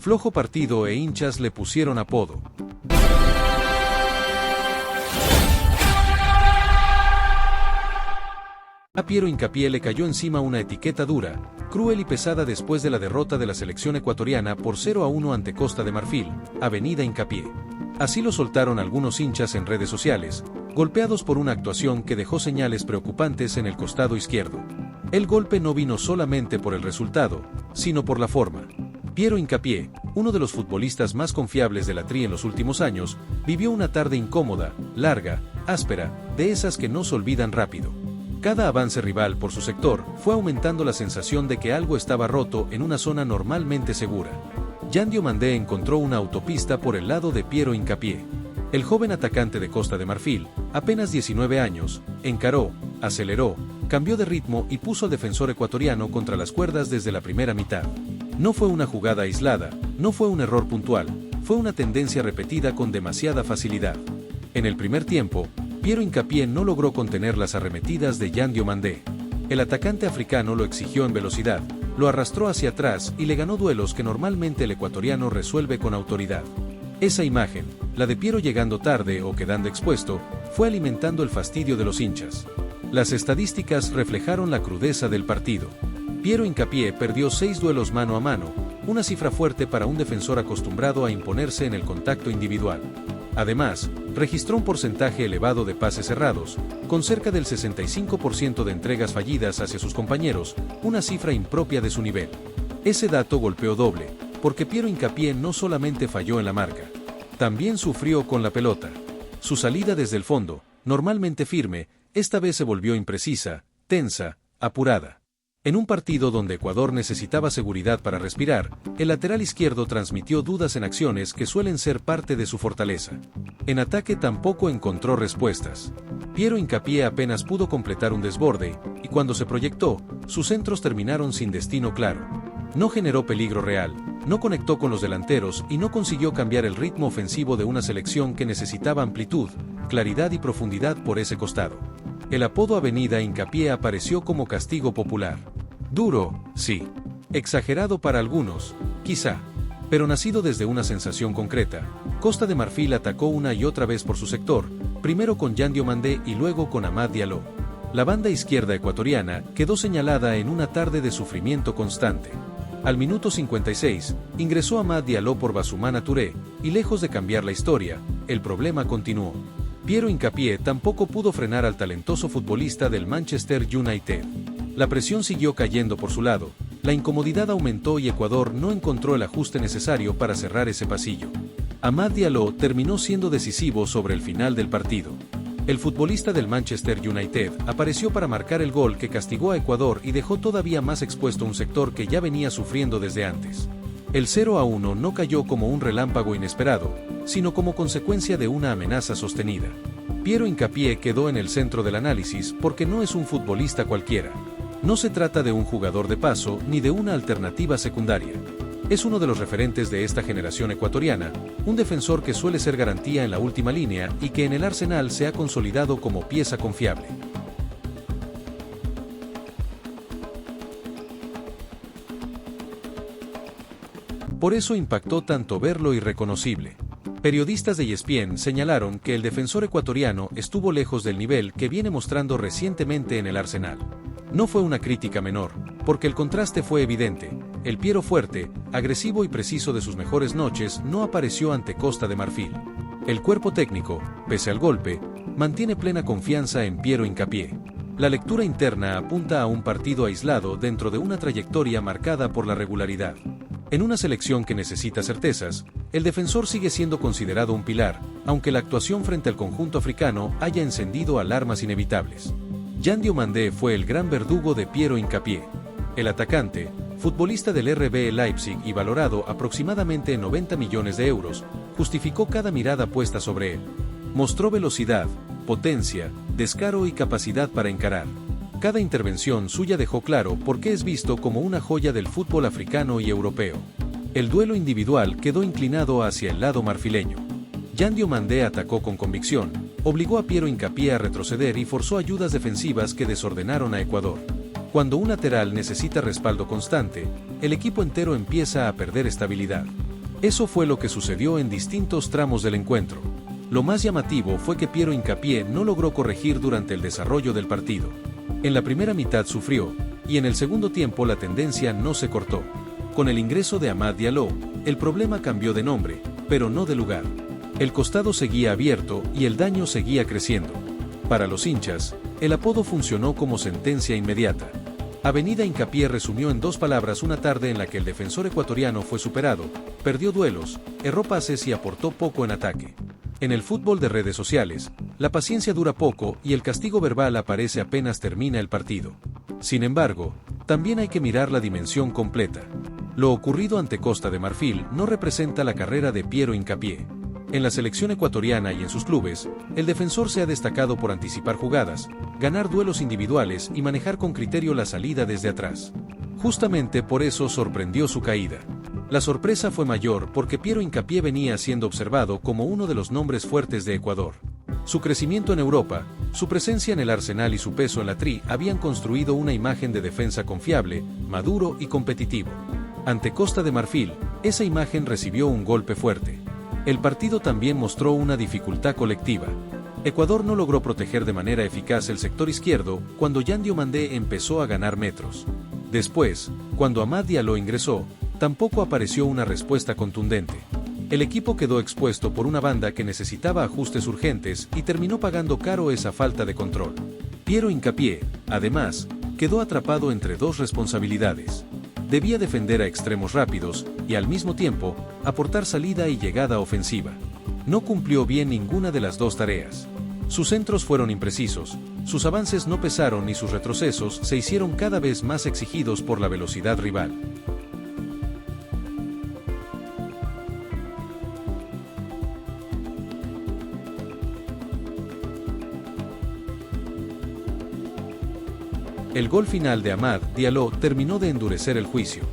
Flojo partido e hinchas le pusieron apodo. A Piero Hincapié le cayó encima una etiqueta dura, cruel y pesada después de la derrota de la selección ecuatoriana por 0-1 ante Costa de Marfil, Avenida Hincapié. Así lo soltaron algunos hinchas en redes sociales, golpeados por una actuación que dejó señales preocupantes en el costado izquierdo. El golpe no vino solamente por el resultado, sino por la forma. Piero Hincapié, uno de los futbolistas más confiables de la Tri en los últimos años, vivió una tarde incómoda, larga, áspera, de esas que no se olvidan rápido. Cada avance rival por su sector fue aumentando la sensación de que algo estaba roto en una zona normalmente segura. Jan Diomandé encontró una autopista por el lado de Piero Hincapié. El joven atacante de Costa de Marfil, apenas 19 años, encaró, aceleró, cambió de ritmo y puso al defensor ecuatoriano contra las cuerdas desde la primera mitad. No fue una jugada aislada, no fue un error puntual, fue una tendencia repetida con demasiada facilidad. En el primer tiempo, Piero Hincapié no logró contener las arremetidas de Jan Diomandé. El atacante africano lo exigió en velocidad, lo arrastró hacia atrás y le ganó duelos que normalmente el ecuatoriano resuelve con autoridad. Esa imagen, la de Piero llegando tarde o quedando expuesto, fue alimentando el fastidio de los hinchas. Las estadísticas reflejaron la crudeza del partido. Piero Hincapié perdió 6 duelos mano a mano, una cifra fuerte para un defensor acostumbrado a imponerse en el contacto individual. Además, registró un porcentaje elevado de pases cerrados, con cerca del 65% de entregas fallidas hacia sus compañeros, una cifra impropia de su nivel. Ese dato golpeó doble, porque Piero Hincapié no solamente falló en la marca, también sufrió con la pelota. Su salida desde el fondo, normalmente firme, esta vez se volvió imprecisa, tensa, apurada. En un partido donde Ecuador necesitaba seguridad para respirar, el lateral izquierdo transmitió dudas en acciones que suelen ser parte de su fortaleza. En ataque tampoco encontró respuestas. Piero Hincapié apenas pudo completar un desborde, y cuando se proyectó, sus centros terminaron sin destino claro. No generó peligro real, no conectó con los delanteros y no consiguió cambiar el ritmo ofensivo de una selección que necesitaba amplitud, claridad y profundidad por ese costado. El apodo Avenida Hincapié apareció como castigo popular. Duro, sí. Exagerado para algunos, quizá. Pero nacido desde una sensación concreta, Costa de Marfil atacó una y otra vez por su sector, primero con Jan Diomandé y luego con Amad Diallo. La banda izquierda ecuatoriana quedó señalada en una tarde de sufrimiento constante. Al minuto 56, ingresó Amad Diallo por Basumana Touré, y lejos de cambiar la historia, el problema continuó. Piero Hincapié tampoco pudo frenar al talentoso futbolista del Manchester United. La presión siguió cayendo por su lado, la incomodidad aumentó y Ecuador no encontró el ajuste necesario para cerrar ese pasillo. Amad Diallo terminó siendo decisivo sobre el final del partido. El futbolista del Manchester United apareció para marcar el gol que castigó a Ecuador y dejó todavía más expuesto un sector que ya venía sufriendo desde antes. El 0-1 no cayó como un relámpago inesperado, sino como consecuencia de una amenaza sostenida. Piero Hincapié quedó en el centro del análisis porque no es un futbolista cualquiera. No se trata de un jugador de paso ni de una alternativa secundaria. Es uno de los referentes de esta generación ecuatoriana, un defensor que suele ser garantía en la última línea y que en el Arsenal se ha consolidado como pieza confiable. Por eso impactó tanto verlo irreconocible. Periodistas de ESPN señalaron que el defensor ecuatoriano estuvo lejos del nivel que viene mostrando recientemente en el Arsenal. No fue una crítica menor, porque el contraste fue evidente. El Piero fuerte, agresivo y preciso de sus mejores noches no apareció ante Costa de Marfil. El cuerpo técnico, pese al golpe, mantiene plena confianza en Piero Hincapié. La lectura interna apunta a un partido aislado dentro de una trayectoria marcada por la regularidad. En una selección que necesita certezas, el defensor sigue siendo considerado un pilar, aunque la actuación frente al conjunto africano haya encendido alarmas inevitables. Jan Diomandé fue el gran verdugo de Piero Hincapié. El atacante, futbolista del RB Leipzig y valorado aproximadamente en 90 millones de euros, justificó cada mirada puesta sobre él. Mostró velocidad, potencia, descaro y capacidad para encarar. Cada intervención suya dejó claro por qué es visto como una joya del fútbol africano y europeo. El duelo individual quedó inclinado hacia el lado marfileño. Jan Diomandé atacó con convicción, obligó a Piero Hincapié a retroceder y forzó ayudas defensivas que desordenaron a Ecuador. Cuando un lateral necesita respaldo constante, el equipo entero empieza a perder estabilidad. Eso fue lo que sucedió en distintos tramos del encuentro. Lo más llamativo fue que Piero Hincapié no logró corregir durante el desarrollo del partido. En la primera mitad sufrió, y en el segundo tiempo la tendencia no se cortó. Con el ingreso de Amad Diallo, el problema cambió de nombre, pero no de lugar. El costado seguía abierto y el daño seguía creciendo. Para los hinchas, el apodo funcionó como sentencia inmediata. Avenida Hincapié resumió en 2 palabras una tarde en la que el defensor ecuatoriano fue superado, perdió duelos, erró pases y aportó poco en ataque. En el fútbol de redes sociales, la paciencia dura poco y el castigo verbal aparece apenas termina el partido. Sin embargo, también hay que mirar la dimensión completa. Lo ocurrido ante Costa de Marfil no representa la carrera de Piero Hincapié. En la selección ecuatoriana y en sus clubes, el defensor se ha destacado por anticipar jugadas, ganar duelos individuales y manejar con criterio la salida desde atrás. Justamente por eso sorprendió su caída. La sorpresa fue mayor porque Piero Hincapié venía siendo observado como uno de los nombres fuertes de Ecuador. Su crecimiento en Europa, su presencia en el Arsenal y su peso en la Tri habían construido una imagen de defensa confiable, maduro y competitivo. Ante Costa de Marfil, esa imagen recibió un golpe fuerte. El partido también mostró una dificultad colectiva. Ecuador no logró proteger de manera eficaz el sector izquierdo cuando Yan Diomandé empezó a ganar metros. Después, cuando Amad Diallo ingresó, tampoco apareció una respuesta contundente. El equipo quedó expuesto por una banda que necesitaba ajustes urgentes y terminó pagando caro esa falta de control. Piero Hincapié, además, quedó atrapado entre 2 responsabilidades. Debía defender a extremos rápidos y, al mismo tiempo, aportar salida y llegada ofensiva. No cumplió bien ninguna de las 2 tareas. Sus centros fueron imprecisos, sus avances no pesaron y sus retrocesos se hicieron cada vez más exigidos por la velocidad rival. El gol final de Amad Diallo terminó de endurecer el juicio.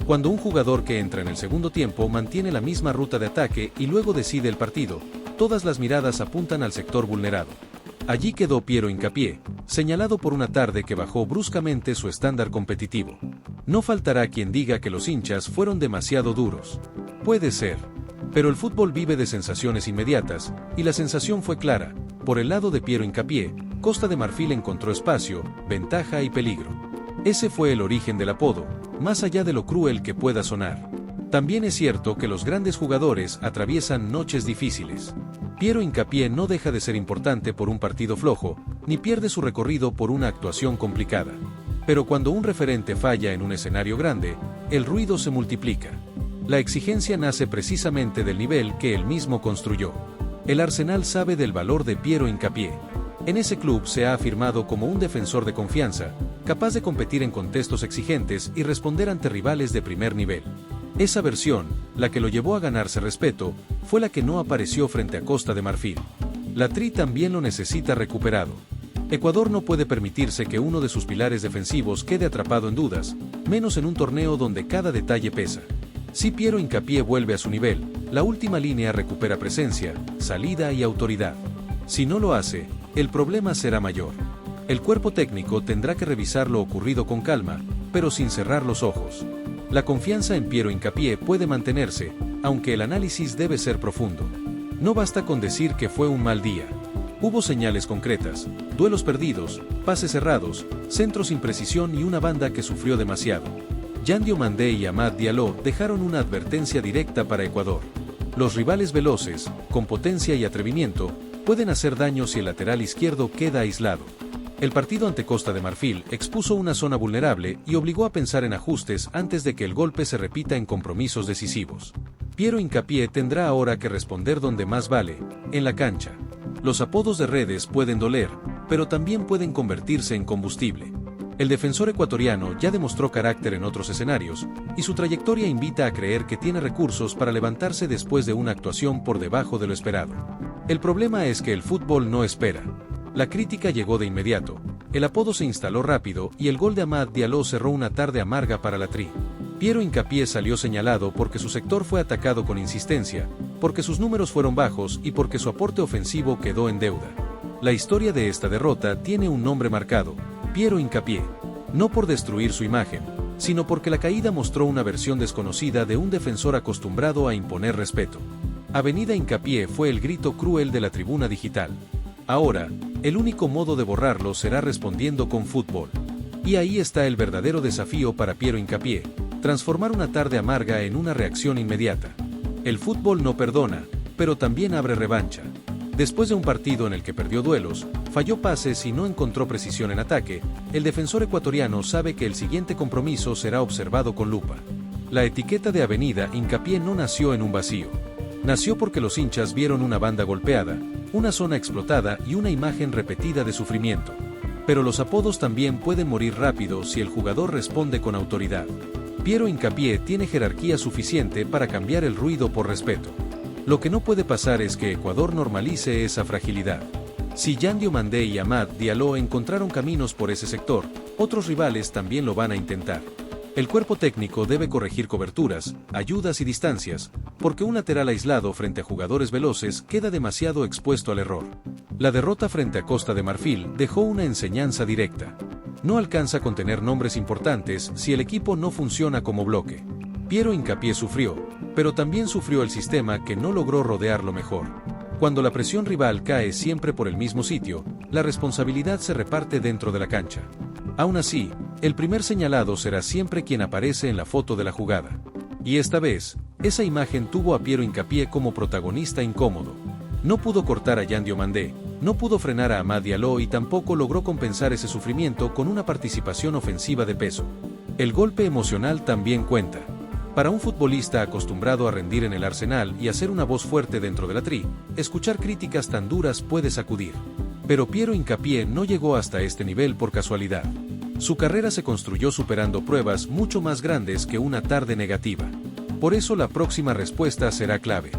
Cuando un jugador que entra en el segundo tiempo mantiene la misma ruta de ataque y luego decide el partido, todas las miradas apuntan al sector vulnerado. Allí quedó Piero Hincapié, señalado por una tarde que bajó bruscamente su estándar competitivo. No faltará quien diga que los hinchas fueron demasiado duros. Puede ser. Pero el fútbol vive de sensaciones inmediatas, y la sensación fue clara. Por el lado de Piero Hincapié, Costa de Marfil encontró espacio, ventaja y peligro. Ese fue el origen del apodo, más allá de lo cruel que pueda sonar. También es cierto que los grandes jugadores atraviesan noches difíciles. Piero Hincapié no deja de ser importante por un partido flojo, ni pierde su recorrido por una actuación complicada. Pero cuando un referente falla en un escenario grande, el ruido se multiplica. La exigencia nace precisamente del nivel que él mismo construyó. El Arsenal sabe del valor de Piero Hincapié. En ese club se ha afirmado como un defensor de confianza, capaz de competir en contextos exigentes y responder ante rivales de primer nivel. Esa versión, la que lo llevó a ganarse respeto, fue la que no apareció frente a Costa de Marfil. La Tri también lo necesita recuperado. Ecuador no puede permitirse que uno de sus pilares defensivos quede atrapado en dudas, menos en un torneo donde cada detalle pesa. Si Piero Hincapié vuelve a su nivel, la última línea recupera presencia, salida y autoridad. Si no lo hace, el problema será mayor. El cuerpo técnico tendrá que revisar lo ocurrido con calma, pero sin cerrar los ojos. La confianza en Piero Hincapié puede mantenerse, aunque el análisis debe ser profundo. No basta con decir que fue un mal día. Hubo señales concretas, duelos perdidos, pases cerrados, centros sin precisión y una banda que sufrió demasiado. Yan Diomandé y Amad Diallo dejaron una advertencia directa para Ecuador. Los rivales veloces, con potencia y atrevimiento, pueden hacer daño si el lateral izquierdo queda aislado. El partido ante Costa de Marfil expuso una zona vulnerable y obligó a pensar en ajustes antes de que el golpe se repita en compromisos decisivos. Piero Hincapié tendrá ahora que responder donde más vale, en la cancha. Los apodos de redes pueden doler, pero también pueden convertirse en combustible. El defensor ecuatoriano ya demostró carácter en otros escenarios, y su trayectoria invita a creer que tiene recursos para levantarse después de una actuación por debajo de lo esperado. El problema es que el fútbol no espera. La crítica llegó de inmediato, el apodo se instaló rápido y el gol de Amad Diallo cerró una tarde amarga para la Tri. Piero Hincapié salió señalado porque su sector fue atacado con insistencia, porque sus números fueron bajos y porque su aporte ofensivo quedó en deuda. La historia de esta derrota tiene un nombre marcado: Piero Hincapié. No por destruir su imagen, sino porque la caída mostró una versión desconocida de un defensor acostumbrado a imponer respeto. Avenida Hincapié fue el grito cruel de la tribuna digital. Ahora, el único modo de borrarlo será respondiendo con fútbol. Y ahí está el verdadero desafío para Piero Hincapié, transformar una tarde amarga en una reacción inmediata. El fútbol no perdona, pero también abre revancha. Después de un partido en el que perdió duelos, falló pases y no encontró precisión en ataque, el defensor ecuatoriano sabe que el siguiente compromiso será observado con lupa. La etiqueta de Avenida Hincapié no nació en un vacío. Nació porque los hinchas vieron una banda golpeada, una zona explotada y una imagen repetida de sufrimiento. Pero los apodos también pueden morir rápido si el jugador responde con autoridad. Piero Hincapié tiene jerarquía suficiente para cambiar el ruido por respeto. Lo que no puede pasar es que Ecuador normalice esa fragilidad. Si Yan Diomandé y Amad Diallo encontraron caminos por ese sector, otros rivales también lo van a intentar. El cuerpo técnico debe corregir coberturas, ayudas y distancias, porque un lateral aislado frente a jugadores veloces queda demasiado expuesto al error. La derrota frente a Costa de Marfil dejó una enseñanza directa. No alcanza con tener nombres importantes si el equipo no funciona como bloque. Piero Hincapié sufrió, pero también sufrió el sistema que no logró rodearlo mejor. Cuando la presión rival cae siempre por el mismo sitio, la responsabilidad se reparte dentro de la cancha. Aún así, el primer señalado será siempre quien aparece en la foto de la jugada. Y esta vez, esa imagen tuvo a Piero Hincapié como protagonista incómodo. No pudo cortar a Yan Diomandé, no pudo frenar a Amad Diallo y tampoco logró compensar ese sufrimiento con una participación ofensiva de peso. El golpe emocional también cuenta. Para un futbolista acostumbrado a rendir en el Arsenal y a ser una voz fuerte dentro de la tri, escuchar críticas tan duras puede sacudir. Pero Piero Hincapié no llegó hasta este nivel por casualidad. Su carrera se construyó superando pruebas mucho más grandes que una tarde negativa. Por eso la próxima respuesta será clave.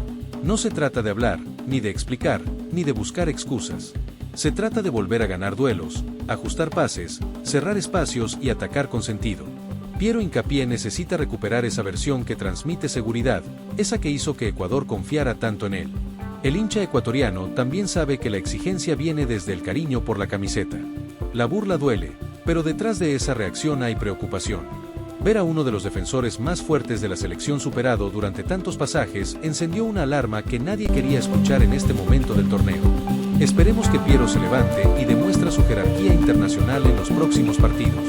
No se trata de hablar, ni de explicar, ni de buscar excusas. Se trata de volver a ganar duelos, ajustar pases, cerrar espacios y atacar con sentido. Piero Hincapié necesita recuperar esa versión que transmite seguridad, esa que hizo que Ecuador confiara tanto en él. El hincha ecuatoriano también sabe que la exigencia viene desde el cariño por la camiseta. La burla duele, pero detrás de esa reacción hay preocupación. Ver a uno de los defensores más fuertes de la selección superado durante tantos pasajes encendió una alarma que nadie quería escuchar en este momento del torneo. Esperemos que Piero se levante y demuestre su jerarquía internacional en los próximos partidos.